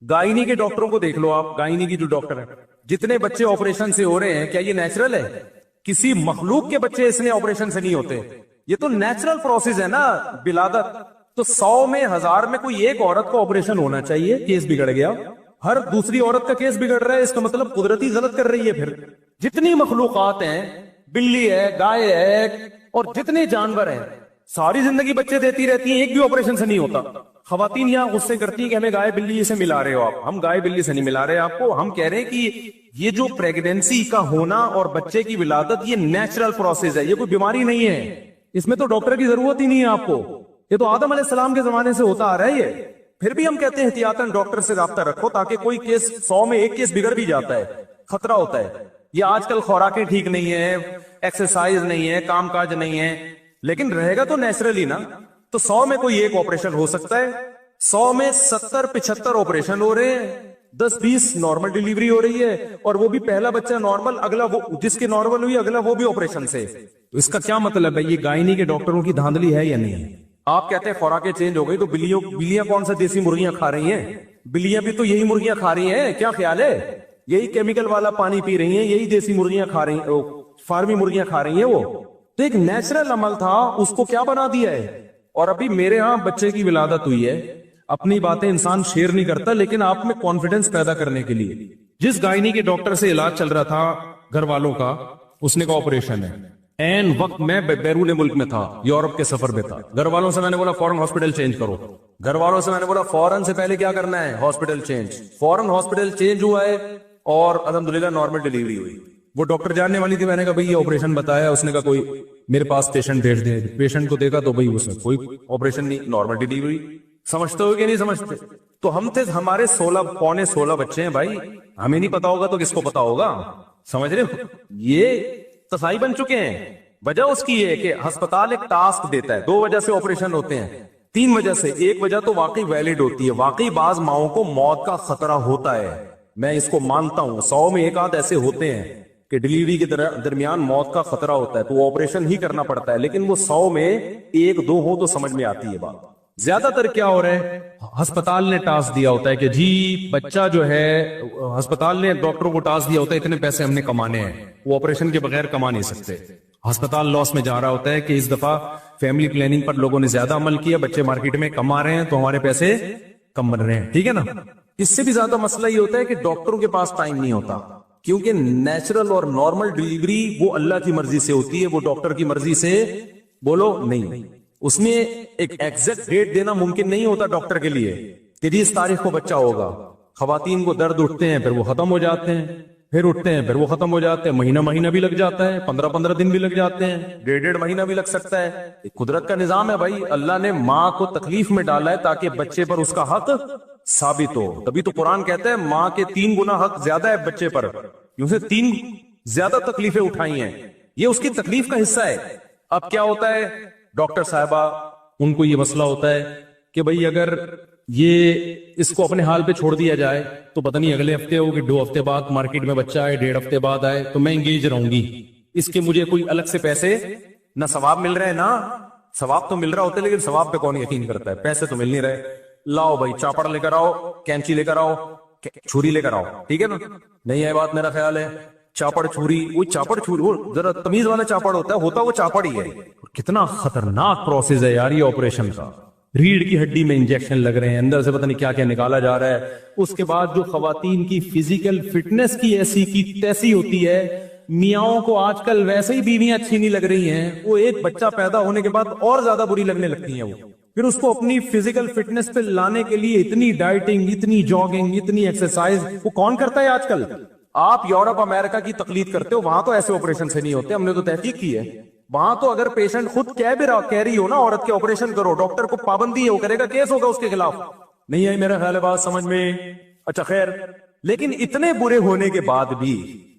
Gynae के डॉक्टरों को देख लो आप, गायनी की जो डॉक्टर है, जितने बच्चे ऑपरेशन से हो रहे हैं, क्या ये नेचुरल है? किसी मखलूक के बच्चे इसने ऑपरेशन से नहीं होते। ये तो नेचुरल प्रोसेस है ना विलादत। तो 100 में 1000 में कोई एक औरत को ऑपरेशन होना चाहिए, केस बिगड़ गया। हर दूसरी औरत का केस बिगड़ रहा है, इसका मतलब कुदरती गलत कर रही है। फिर जितनी मखलूकात हैं, बिल्ली है, गाय है, और जितने जानवर हैं, सारी जिंदगी बच्चे देती रहती हैं, एक भी ऑपरेशन से नहीं होता। खवातीन यहाँ गुस्से करती हैं कि हमें गाय बिल्ली से मिला रहे हो आप। हम गाय बिल्ली से नहीं मिला रहे आपको, हम कह रहे हैं कि ये जो प्रेगनेंसी का होना और बच्चे की विलादत, ये नेचुरल प्रोसेस है, ये कोई बीमारी नहीं है। इसमें तो डॉक्टर की जरूरत ही नहीं है आपको, ये तो आदम अलैहिस्सलाम के जमाने से होता आ रहा है ये। फिर भी हम कहते हैं एहतियातन डॉक्टर से राब्ता रखो, ताकि कोई केस 100 में एक केस बिगड़ भी जाता है, खतरा होता है। ये आजकल खुराकें ठीक नहीं है, एक्सरसाइज नहीं है, कामकाज नहीं है, लेकिन रहेगा तो नेचुरली ना। तो 100 में कोई एक ऑपरेशन हो सकता है, 100 में 70-75 ऑपरेशन हो रहे हैं, 10-20 नॉर्मल डिलीवरी हो रही है, और वो भी पहला बच्चा नॉर्मल, अगला वो जिसके नॉर्मल हुई अगला वो भी ऑपरेशन से। तो इसका क्या मतलब है? ये गायनी के डॉक्टरों की धांधली है या नहीं? आप कहते हैं खुराकें चेंज हो गई, तो बिल्लियां कौन सा देसी मुर्गियां खा रही हैं? बिल्लियां भी तो यही मुर्गियां खा रही हैं, क्या ख्याल है? यही केमिकल वाला पानी पी रही हैं, यही देसी मुर्गियां खा रही हैं, फार्मी मुर्गियां खा रही हैं वो। तो एक नेचुरल अमल था, उसको क्या बना दिया है? और अभी मेरे यहां बच्चे की विलादत हुई है। अपनी बातें इंसान शेयर नहीं करता, लेकिन आप में कॉन्फिडेंस पैदा करने के लिए जिस गायनी के डॉक्टर से इलाज चल रहा था घर वालों का, उसने का ऑपरेशन है। एन वक्त मैं बैरून मुल्क में था, यूरोप के सफर में था। घर वालों से मैंने बोला फौरन हॉस्पिटल चेंज करो। घर वालों से मैंने बोला फौरन से पहले क्या करना है? Hospital change. फौरन हॉस्पिटल चेंज हुआ है और अल्हम्दुलिल्लाह नॉर्मल डिलीवरी हुई। वो डॉक्टर जानने वाली थी, मैंने कहा भाई ये ऑपरेशन बताया, उसने कहा कोई मेरे पास पेशेंट भेज दे। पेशेंट को देखा तो भाई उसमें कोई ऑपरेशन नहीं, नॉर्मल डिलीवरी। समझते हो कि नहीं समझते? तो हम थे, हमारे 16 बच्चे हैं भाई, हमें नहीं पता होगा तो किसको पता होगा? समझ रहे हो? ये तसाई बन चुके हैं। वजह उसकी है कि अस्पताल एक टास्क देता है। 2 वजह से ऑपरेशन होते हैं, 3 वजह से। एक वजह तो वाकई वैलिड होती है, वाकई बाज माओं को मौत का खतरा होता है, मैं इसको मानता हूं। 100 में एक आध ऐसे होते हैं कि डिलीवरी के दरमियान मौत का खतरा होता है, तो वो ऑपरेशन ही करना पड़ता है। लेकिन वो 100 में 1-2 हो तो समझ में आती है बात। ज्यादातर क्या हो रहा है, अस्पताल ने टास्क दिया होता है कि जी बच्चा जो है, अस्पताल ने डॉक्टरों को टास्क दिया होता है इतने पैसे हमने कमाने हैं, वो ऑपरेशन के बगैर कमा नहीं सकते। अस्पताल लॉस में जा रहा होता है कि इस दफा फैमिली प्लानिंग पर लोगों ने ज्यादा अमल किया, बच्चे मार्केट में कम आ रहे हैं, तो हमारे पैसे कम बन रहे हैं। ठीक है ना? इससे भी ज्यादा मसला ये होता है कि डॉक्टरों के पास टाइम नहीं होता, क्योंकि नेचुरल और नॉर्मल डिलीवरी वो अल्लाह की मर्जी से होती है, वो डॉक्टर की मर्जी से बोलो नहीं। उसमें एक एग्जैक्ट डेट देना मुमकिन नहीं होता डॉक्टर के लिए कि जी इस तारीख को बच्चा होगा। खवातीन को दर्द उठते हैं, फिर वो खत्म हो जाते हैं, फिर उठते हैं, फिर वो खत्म हो जाते हैं। महीना भी लग जाता है, 15-15 दिन भी लग जाते हैं, 1.5 महीना भी लग सकता है। एक कुदरत का निजाम है भाई। अल्लाह ने माँ को तकलीफ में डाला है ताकि बच्चे पर उसका हक साबित हो। तभी तो कुरान कहता है माँ के 3 गुना हक ज्यादा है बच्चे पर, उसे 3 ज्यादा तकलीफें उठाई हैं, ये उसकी तकलीफ का हिस्सा है। अब क्या होता है, डॉक्टर साहबा उनको ये मसला होता है कि भाई अगर ये इसको अपने हाल पे छोड़ दिया जाए तो पता नहीं अगले हफ्ते हो कि 2 हफ्ते बाद मार्केट में बच्चा आए, 1.5 हफ्ते बाद आए, तो मैं इंगेज रहूंगी। इसके मुझे कोई अलग से पैसे ना सवाब मिल रहे हैं, ना सवाब तो मिल रहा होता है, लेकिन सवाब पे कौन यकीन करता है? पैसे तो मिल नहीं रहे। लाओ भाई चापड़ लेकर आओ, कैंची लेकर आओ, छुरी लेकर आओ, ठीक है ना? नहीं है बात, मेरा ख्याल है चापड़ छुरी, वो चापड़ छुरी, वो जरा तमीज वाला चापड़ होता है वो चापड़ ही है। कितना खतरनाक प्रोसेस है यार ये ऑपरेशन का। रीढ़ की हड्डी में इंजेक्शन लग रहे हैं, अंदर से पता नहीं क्या क्या निकाला जा रहा है। उसके बाद जो खवातीन की फिजिकल फिटनेस की ऐसी की तैसी होती है, मियाओं को आजकल वैसे ही बीवियां अच्छी नहीं लग रही हैं, वो एक बच्चा पैदा होने के बाद और ज्यादा बुरी लगने लगती हैं। वो फिर उसको अपनी फिजिकल फिटनेस पे लाने के लिए इतनी डाइटिंग, इतनी जॉगिंग, इतनी एक्सरसाइज, वो कौन करता है आजकल? आप यूरोप अमेरिका की तकलीद करते हो, वहां तो ऐसे ऑपरेशन से नहीं होते, हमने तो तहकीक की है। वहां तो अगर पेशेंट खुद कह रही हो ना औरत के ऑपरेशन करो, डॉक्टर को पाबंदी है, वो करेगा, केस होगा उसके खिलाफ। नहीं है मेरा ख्याल है बात समझ में? अच्छा खैर, लेकिन इतने बुरे होने के बाद भी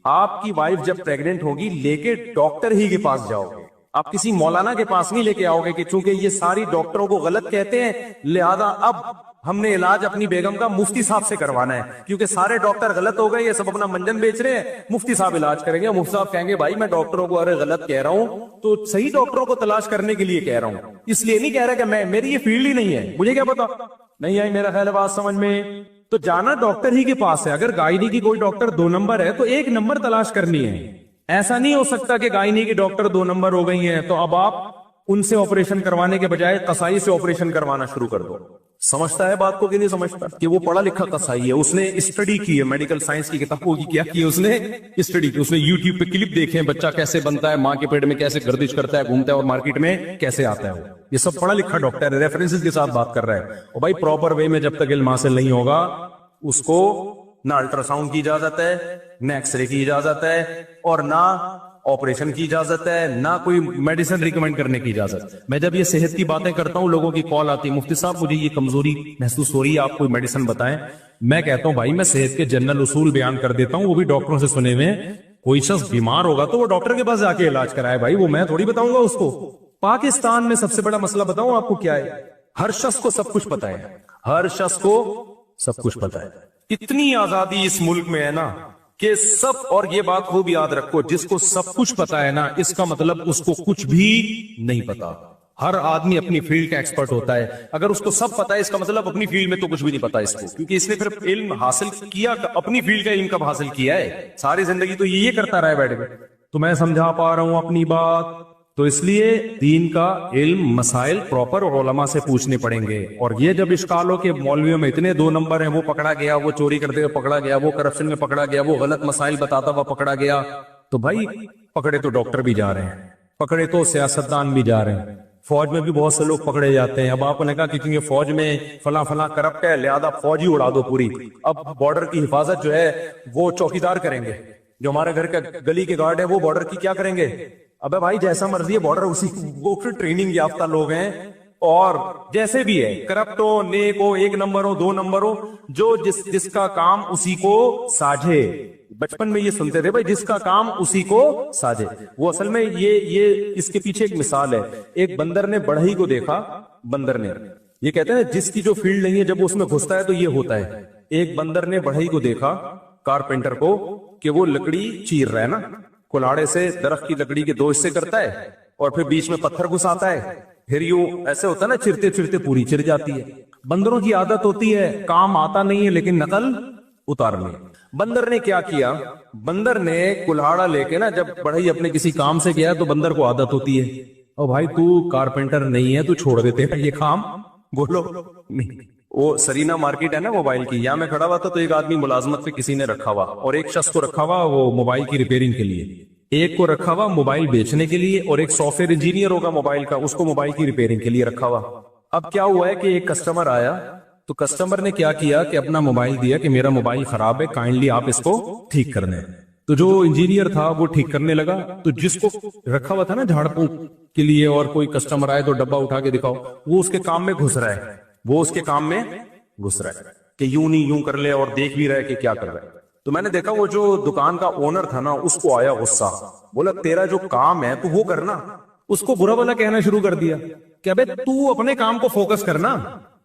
आपकी वाइफ जब प्रेग्नेंट होगी, लेके डॉक्टर ही के पास जाओगे, आप किसी मौलाना के पास नहीं लेके आओगे कि चूंकि ये सारी डॉक्टरों को गलत कहते हैं लिहाजा अब हमने इलाज अपनी बेगम का मुफ्ती साहब से करवाना है, क्योंकि सारे डॉक्टर गलत हो गए, ये सब अपना मंजन बेच रहे हैं, मुफ्ती साहब इलाज करेंगे। मुफ्ती साहब कहेंगे भाई मैं डॉक्टरों को अरे गलत कह रहा हूं तो सही डॉक्टरों को तलाश करने के लिए कह रहा हूं, इसलिए नहीं कह रहा कि मेरी ये फील्ड ही नहीं है, मुझे क्या पता। नहीं आई मेरा ख्याल है बात समझ में? तो जाना डॉक्टर ही के पास है। अगर गायनी की कोई डॉक्टर 2 नंबर है तो 1 नंबर तलाश करनी है। ऐसा नहीं हो सकता कि गायनी की डॉक्टर 2 नंबर हो गई हैं तो अब आप उनसे ऑपरेशन करवाने के बजाय कसाई से ऑपरेशन करवाना शुरू कर दो। समझता है बात को कि नहीं समझता? कि वो पढ़ा लिखा कसाई है, उसने स्टडी की है, मेडिकल साइंस की किताबों की क्या की है, उसने स्टडी की, उसने यूट्यूब पे क्लिप देखे हैं, बच्चा कैसे बनता है, माँ के पेट में कैसे गर्दिश करता है, घूमता है और मार्केट में कैसे आता है। वो ये सब पढ़ा लिखा डॉक्टर है, रेफरेंसेस के साथ बात कर रहा है। और भाई प्रॉपर वे में जब तक इल्म हासिल नहीं होगा उसको ना अल्ट्रासाउंड की इजाजत है, ना एक्सरे की इजाजत है, और ना ऑपरेशन की इजाजत है, ना कोई मेडिसिन रिकमेंड करने की इजाजत। मैं जब ये सेहत की बातें करता हूं, लोगों की कॉल आती है, मुफ्ती साहब मुझे ये कमजोरी महसूस हो रही है, आप कोई मेडिसिन बताएं। मैं कहता हूं भाई मैं सेहत के जनरल उसूल बयान कर देता हूं, वो भी डॉक्टरों से सुने हुए। कोई शख्स बीमार होगा तो वो डॉक्टर के पास जाके इलाज कराए भाई, वो मैं थोड़ी बताऊंगा उसको। पाकिस्तान में सबसे बड़ा मसला बताऊं आपको क्या है? हर शख्स को सब कुछ पता है, हर शख्स को सब कुछ पता है। इतनी आजादी इस मुल्क में है ना कि सब, और ये बात खूब याद रखो, जिसको सब कुछ पता है ना इसका मतलब उसको कुछ भी नहीं पता। हर आदमी अपनी फील्ड का एक्सपर्ट होता है। अगर उसको सब पता है इसका मतलब अपनी फील्ड में तो कुछ भी नहीं पता इसको, क्योंकि इसने फिर इल्म हासिल किया, अपनी फील्ड का इल्म कब हासिल किया है? सारी जिंदगी तो ये करता रहा है बैठ के। तो मैं समझा पा रहा हूं अपनी बात। तो इसलिए दीन का इल्म मसाइल प्रॉपर उलमा से पूछने पड़ेंगे। और ये जब इश्काल हो कि मौलवियों में इतने 2 नंबर हैं, वो पकड़ा गया, वो चोरी करते हुए पकड़ा गया, वो करप्शन में पकड़ा गया, वो गलत मसाइल बताता हुआ पकड़ा गया, तो भाई पकड़े तो डॉक्टर भी जा रहे हैं, पकड़े तो सियासतदान भी जा रहे हैं, फौज में भी बहुत से लोग पकड़े जाते हैं। अब आपने कहा कि क्योंकि फौज में फला फला करप्ट है लिहाजा फौज ही उड़ा दो पूरी। अब बॉर्डर की हिफाजत जो है वो चौकीदार करेंगे, जो हमारे घर के गली के गार्ड है वो बॉर्डर की क्या करेंगे? अबे भाई जैसा मर्जी है बॉर्डर, उसी वो फिर ट्रेनिंग याफ्ता लोग हैं। और जैसे भी है, करप्ट हो, नेक हो, 1 नंबर हो, 2 नंबर हो, जो जिसका काम उसी को साझे। बचपन में ये सुनते थे भाई, जिसका काम उसी को साझे। वो असल में ये इसके पीछे एक मिसाल है। एक बंदर ने बढ़ई को देखा, बंदर ने, ये कहते हैं जिसकी जो फील्ड नहीं है जब वो उसमें घुसता है तो ये होता है। एक बंदर ने बढ़ई को देखा, कारपेंटर को, कि वो लकड़ी चीर रहा है ना, कुल्हाड़े से दरख्त की लकड़ी के 2 हिस्से करता है और फिर बीच में पत्थर घुसाता है, फिर यूं ऐसे होता है ना, चिरते चिरते पूरी चिर जाती है। बंदरों की आदत होती है, काम आता नहीं है लेकिन नकल उतारनी। बंदर ने क्या किया? बंदर ने कुल्हाड़ा लेके ना, जब बढ़ई अपने किसी काम से गया तो बंदर को आदत होती है, ओ भाई तू कारपेंटर नहीं है, तू छोड़ देते हैं ये काम, बोलो नहीं। वो सरीना मार्केट है ना मोबाइल की, यहाँ मैं खड़ा हुआ था तो एक आदमी मुलाजमत पे किसी ने रखा हुआ, और एक शख्स को रखा हुआ वो मोबाइल की रिपेयरिंग के लिए, एक को रखा हुआ मोबाइल बेचने के लिए, और एक सॉफ्टवेयर इंजीनियर होगा मोबाइल का, उसको मोबाइल की रिपेयरिंग के लिए रखा हुआ। अब क्या हुआ है कि एक कस्टमर आया, तो कस्टमर ने क्या किया कि अपना मोबाइल दिया कि मेरा मोबाइल खराब है, काइंडली आप इसको ठीक कर दें। तो जो इंजीनियर था वो ठीक करने लगा, तो जिसको रखा हुआ था ना झाड़ फूंक के लिए, और कोई कस्टमर आए तो डब्बा उठा के दिखाओ, वो उसके काम में घुस रहा है, वो उसके काम में घुस रहा है कि यूं नहीं यूं कर ले, और देख भी रहा है कि क्या कर रहा है। तो मैंने देखा वो जो दुकान का ओनर था ना, उसको आया गुस्सा, बोला तेरा जो काम है तू वो करना। उसको बुरा भला कहना शुरू कर दिया कि अबे तू अपने काम को फोकस करना,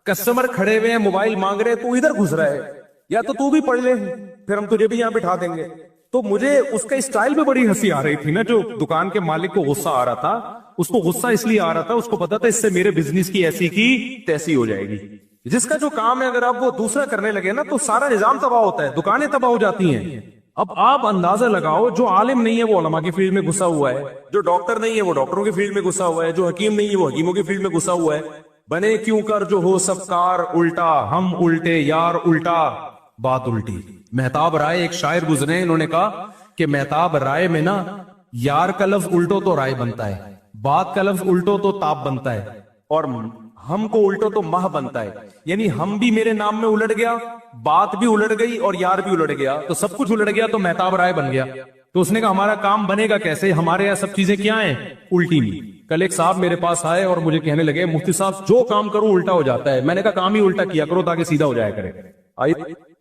कस्टमर खड़े हुए हैं मोबाइल मांग रहे हैं, तू इधर घुस रहा है, या तो तू भी पढ़ ले फिर हम तुझे भी यहाँ बिठा देंगे। तो मुझे उसका स्टाइल पे बड़ी हंसी आ रही थी ना, जो दुकान के मालिक को गुस्सा आ रहा था, उसको गुस्सा इसलिए आ रहा था, उसको पता था इससे मेरे बिजनेस की ऐसी की तैसी हो जाएगी। जिसका जो काम है अगर आप वो दूसरा करने लगे ना तो सारा निजाम तबाह होता है, दुकानें तबाह हो जाती हैं। अब आप अंदाजा लगाओ, जो आलिम नहीं है वो उलमा की फील्ड में घुसा हुआ है, जो डॉक्टर नहीं है वो डॉक्टरों की फील्ड में घुसा हुआ है, जो हकीम नहीं है वो हकीमों की फील्ड में घुसा हुआ है। बने क्यों कर जो हो सब कार उल्टा, हम उल्टे यार उल्टा बात उल्टी। मेहताब राय एक शायर गुजरे, इन्होंने कहा कि मेहताब राय में ना यार का लफ्ज उल्टो तो राय बनता है, बात का लफ्ज उल्टो तो ताप बनता है, और हमको उल्टो तो माह बनता है। यानी हम भी मेरे नाम में उलट गया, बात भी उलट गई और यार भी उलट गया, तो सब कुछ उलट गया, तो मेहताब राय बन गया। तो उसने कहा हमारा काम बनेगा कैसे, हमारे यहाँ सब चीजें क्या हैं, उल्टी में। कल एक साहब मेरे पास आए और मुझे कहने लगे मुफ्ती साहब जो काम करो उल्टा हो जाता है। मैंने कहा काम ही उल्टा किया करो ताकि सीधा हो जाया करे। आई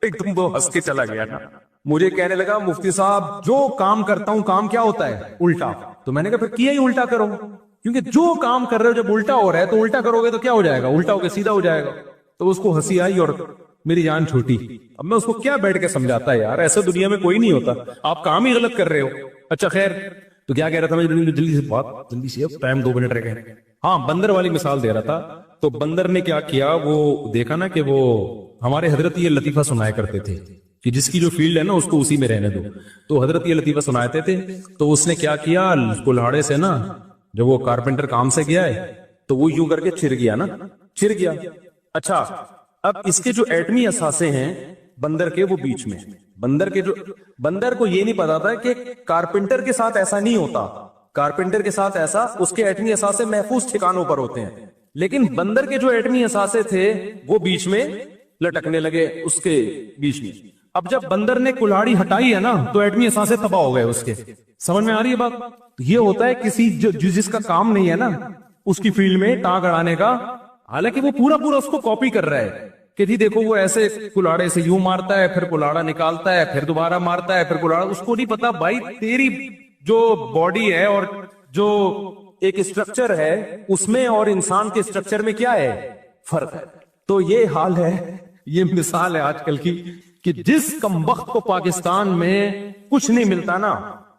एकदम वो हंस के चला गया ना। मुझे कहने लगा मुफ्ती साहब जो काम करता हूं काम क्या होता है, उल्टा। तो मैंने कहा फिर किया ही उल्टा करो, क्योंकि जो काम कर रहे हो जब उल्टा हो रहा है तो उल्टा करोगे तो क्या हो जाएगा, उल्टा होकर सीधा हो जाएगा। तो उसको हंसी आई और मेरी जान छूटी। अब मैं उसको क्या बैठ के समझाता है यार, ऐसा दुनिया में कोई नहीं होता, आप काम ही गलत कर रहे हो। अच्छा खैर, तो क्या कह रहा था मैं, जल्दी से बात, जल्दी से, अब टाइम 2 मिनट रह गए। हाँ, बंदर वाली मिसाल दे रहा था تو بندر نے کیا کیا, وہ دیکھا نا کہ وہ ہمارے حضرت یہ لطیفہ سنایا کرتے تھے کہ جس کی جو فیلڈ ہے نا اس کو اسی میں رہنے دو. تو حضرت یہ لطیفہ سناتے تھے, تو اس نے کیا کیا, کلہاڑے سے نا جب وہ کارپینٹر کام سے گیا ہے تو وہ یوں کر کے چر گیا نا, چر گیا. اچھا اب اس کے جو ایٹمی اثاثے ہیں بندر کے, وہ بیچ میں. بندر کو یہ نہیں پتا تھا کہ کارپینٹر کے ساتھ ایسا نہیں ہوتا, کارپینٹر کے ساتھ ایسا, اس کے ایٹمی اثاثے محفوظ ٹھکانوں پر ہوتے ہیں. لیکن بندر کے جو ایٹمی اثاثے تھے وہ بیچ میں لٹکنے لگے اس کے بیچ میں. اب جب بندر نے کلاڑی ہٹائی ہے نا تو ایٹمی اثاثے تباہ ہو گئے اس کے. سمجھ میں آ رہی ہے بات؟ یہ ہوتا ہے کسی جس کا کام نہیں ہے نا اس کی فیلڈ میں ٹانگ اڑانے کا, حالانکہ وہ پورا اس کو کاپی کر رہا ہے کہ جی دیکھو وہ ایسے کلاڑے سے یوں مارتا ہے, پھر کلاڑا نکالتا ہے, پھر دوبارہ مارتا ہے, پھر کلاڑا. اس کو نہیں پتا بھائی تیری جو باڈی ہے اور جو ایک اسٹرکچر ہے اس میں اور انسان کے اسٹرکچر میں کیا ہے, فرق ہے. تو یہ حال ہے, یہ مثال ہے آج کل کی کہ جس کمبخت کو پاکستان میں کچھ نہیں ملتا نا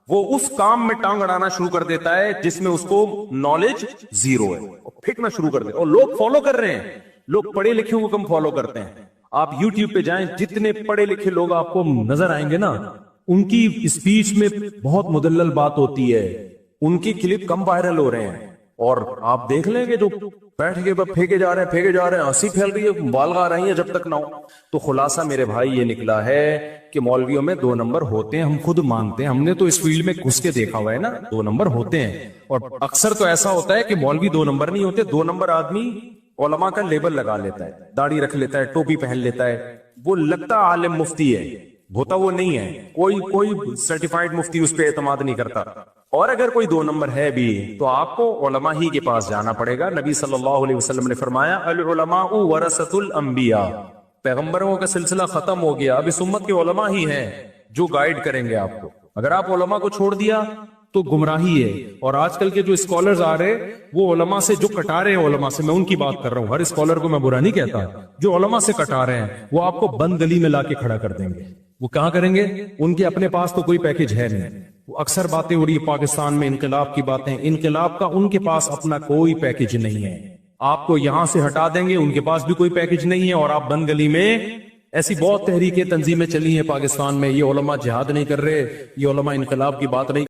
وہ اس کام میں ٹانگ اڑانا شروع کر دیتا ہے جس میں اس کو نالج زیرو ہے, اور پھینکنا شروع کر دیتا ہے. اور لوگ فالو کر رہے ہیں, لوگ پڑھے لکھے کو کم فالو کرتے ہیں. آپ یوٹیوب پہ جائیں, جتنے پڑھے لکھے لوگ آپ کو نظر آئیں گے نا ان کی اسپیچ میں بہت مدلل بات ہوتی ہے, ان کی کلپ کم وائرل ہو رہے ہیں. اور آپ دیکھ لیں گے جو بیٹھ کے پھینکے جا رہے ہیں, ہنسی پھیل رہی ہے, بالغ آ رہی ہیں جب تک نہ ہو. تو خلاصہ میرے بھائی یہ نکلا ہے کہ مولویوں میں 2 نمبر ہوتے ہیں, ہم خود مانتے ہیں, ہم نے تو اس فیلڈ میں گھس کے دیکھا ہوا ہے نا, 2 نمبر ہوتے ہیں. اور اکثر تو ایسا ہوتا ہے کہ مولوی 2 نمبر نہیں ہوتے. 2 نمبر آدمی علماء کا لیبل لگا لیتا ہے, داڑھی رکھ لیتا ہے, ٹوپی پہن لیتا ہے, وہ لگتا عالم مفتی ہے, ہوتا وہ نہیں ہے. کوئی سرٹیفائیڈ مفتی اس پہ اعتماد نہیں کرتا. اور اگر کوئی 2 نمبر ہے بھی تو آپ کو علماء ہی کے پاس جانا پڑے گا. نبی صلی اللہ علیہ وسلم نے فرمایا العلماء ورثۃ الانبیاء, پیغمبروں کا سلسلہ ختم ہو گیا, اب اس امت کے علماء ہی ہیں جو گائیڈ کریں گے آپ کو. اگر آپ علماء کو چھوڑ دیا تو گمراہی ہے. اور آج کل کے جو اسکالرز آ رہے وہ علماء سے جو کٹا رہے ہیں, علماء سے میں ان کی بات کر رہا ہوں, ہر اسکالر کو میں برا نہیں کہتا, جو علماء سے کٹا رہے ہیں وہ آپ کو بند گلی میں لا کے کھڑا کر دیں گے. وہ کہاں کریں گے, ان کے اپنے پاس تو کوئی پیکج ہے نہیں. وہ اکثر باتیں ہو رہی ہے پاکستان میں انقلاب کی باتیں, انقلاب کا ان کے پاس اپنا کوئی پیکج نہیں ہے. آپ کو یہاں سے ہٹا دیں گے, ان کے پاس بھی کوئی پیکج نہیں ہے, اور آپ بند گلی میں. ایسی بہت تحریکیں تنظیمیں چلی ہیں پاکستان میں, یہ علماء جہاد نہیں کر رہے, یہ علماء انقلاب کی بات نہیں